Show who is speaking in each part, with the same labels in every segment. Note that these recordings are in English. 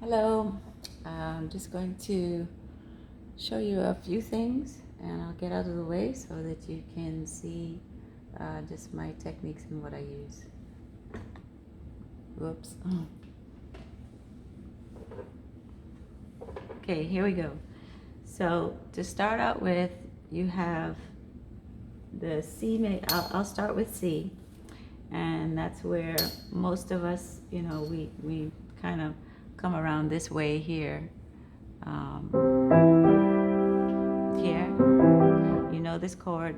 Speaker 1: Hello, I'm just going to show you a few things and I'll get out of the way so that you can see just my techniques and what I use. Whoops. Okay, here we go. So to start out with, you have the C. I'll start with C, and that's where most of us, we kind of come around this way here. Here, you know this chord,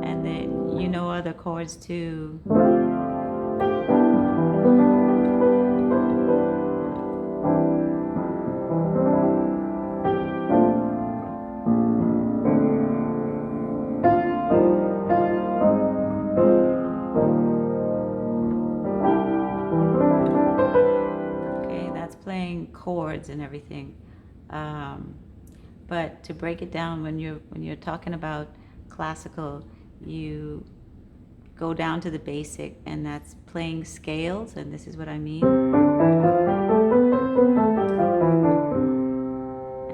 Speaker 1: and then you know other chords too. Okay, that's playing chords and everything. But to break it down, when you're talking about classical, you go down to the basic, and that's playing scales, and this is what I mean.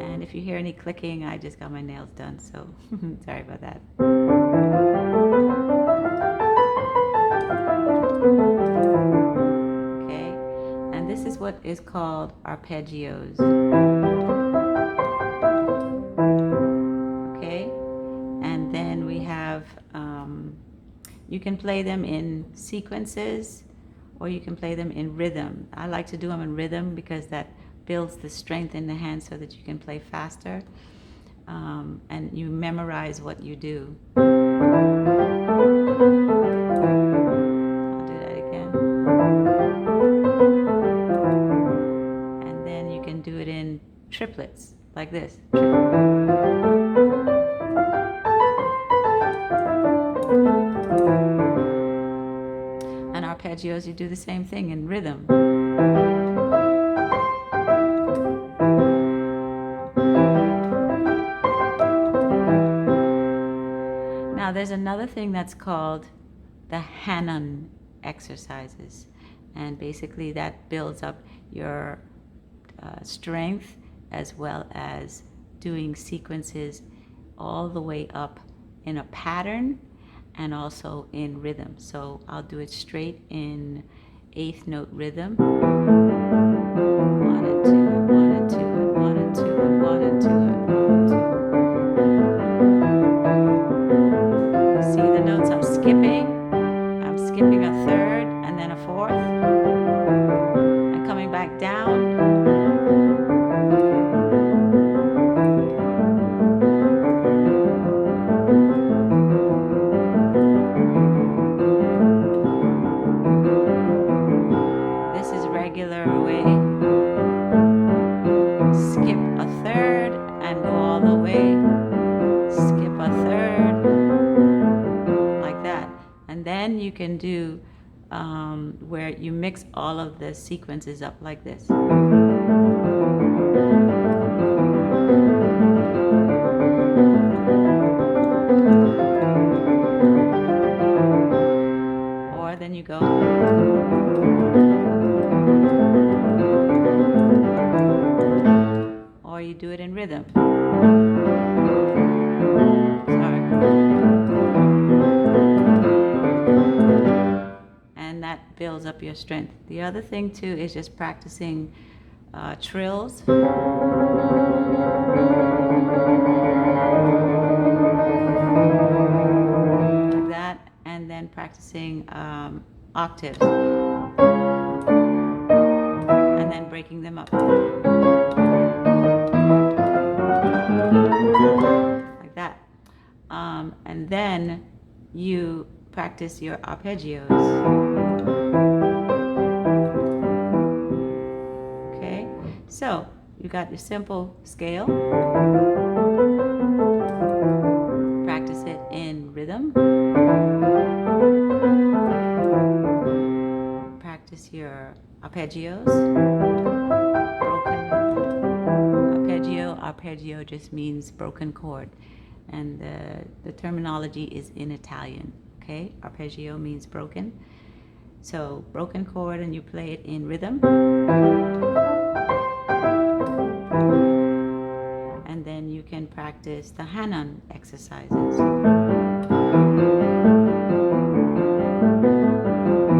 Speaker 1: And if you hear any clicking, I just got my nails done, so sorry about that. Okay, and this is what is called arpeggios. Okay, and then we have you can play them in sequences or you can play them in rhythm. I like to do them in rhythm because that builds the strength in the hand so that you can play faster, and you memorize what you do. I'll do that again. And then you can do it in triplets like this. And arpeggios, you do the same thing in rhythm. Now there's another thing that's called the Hanon exercises, and basically that builds up your strength as well as doing sequences all the way up in a pattern and also in rhythm. So I'll do it straight in eighth note rhythm. 1 and 2 and 1 and 2 and 1 and 2 and 1 and 2 and 1 and 2. See the notes I'm skipping? I'm skipping a third and then a fourth and coming back down. Regular way. Skip a third and go all the way. Skip a third, like that. And then you can do where you mix all of the sequences up like this. Or then you go. Or you do it in rhythm. Sorry. And that builds up your strength. The other thing too is just practicing trills. Like that. And then practicing octaves. And then breaking them up. Like that. And then you practice your arpeggios. Okay, so you got your simple scale. Practice it in rhythm. Practice your arpeggios. Broken arpeggio. Arpeggio just means broken chord, and the terminology is in Italian. Okay, arpeggio means broken. So broken chord, and you play it in rhythm. And then you can practice the Hanon exercises.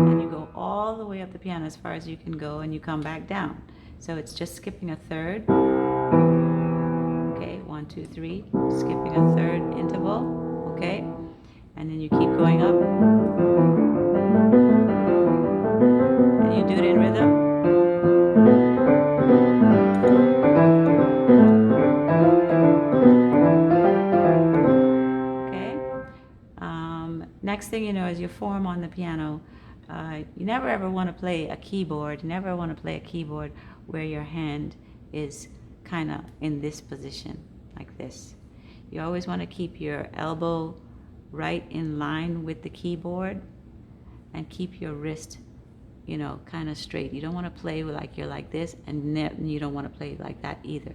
Speaker 1: And you go all the way up the piano as far as you can go, and you come back down. So it's just skipping a third. Okay, 1, 2, 3, skipping a third interval. Okay, and then you keep going up. And you do it in rhythm. Okay. Next thing you know, as you form on the piano, you never ever want to play a keyboard. You never want to play a keyboard where your hand is kind of in this position, like this. You always want to keep your elbow right in line with the keyboard, and keep your wrist, you know, kind of straight. You don't want to play like you're like this, and you don't want to play like that either.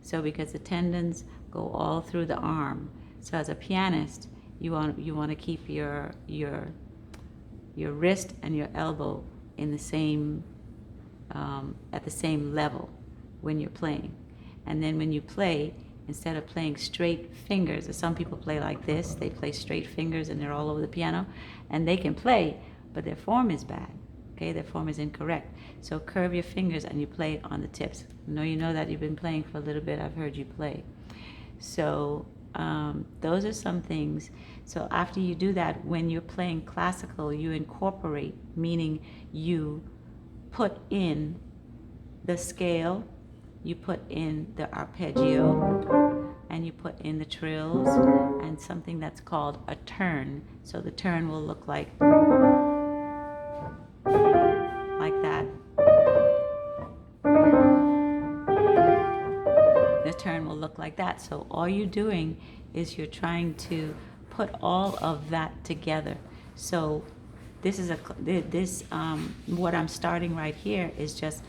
Speaker 1: So because the tendons go all through the arm. So as a pianist, you want to keep your wrist and your elbow in the same at the same level when you're playing. And then when you play, instead of playing straight fingers, as some people play like this, they play straight fingers and they're all over the piano, and they can play, but their form is bad. Okay, their form is incorrect. So curve your fingers and you play on the tips. I know you know that you've been playing for a little bit. I've heard you play. So those are some things. So after you do that, when you're playing classical, you incorporate, meaning you put in the scale, you put in the arpeggio, and you put in the trills, and something that's called a turn. So the turn will look like that. The turn will look like that. So all you're doing is you're trying to put all of that together. So this is what I'm starting right here is just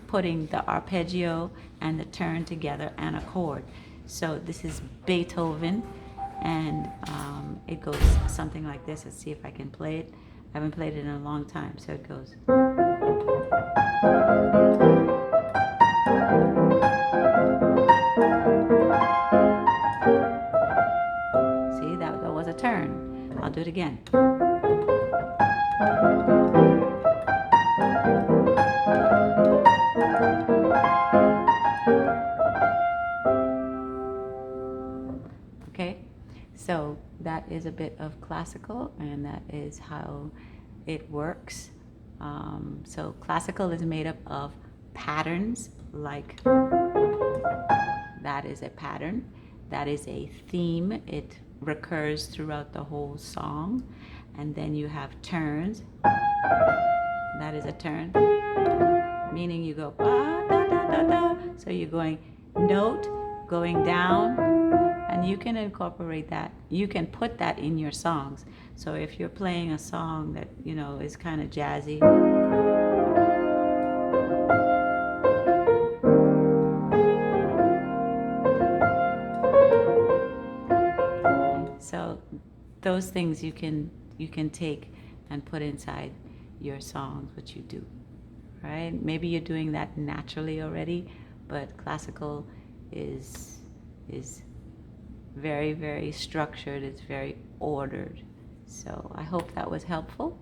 Speaker 1: putting the arpeggio and the turn together and a chord. So this is Beethoven, and it goes something like this. Let's see if I can play it. I haven't played it in a long time, so it goes. See, that was a turn. I'll do it again. Okay, so that is a bit of classical, and that is how it works. So classical is made up of patterns, like that is a pattern, that is a theme. It recurs throughout the whole song. And then you have turns. That is a turn, meaning you go ba, da, da, da, da. So you're going note, going down, and you can incorporate that. You can put that in your songs. So if you're playing a song that, you know, is kind of jazzy, so those things you can take and put inside your songs, which you do, right? Maybe you're doing that naturally already, but classical is very, very structured. It's very ordered. So I hope that was helpful.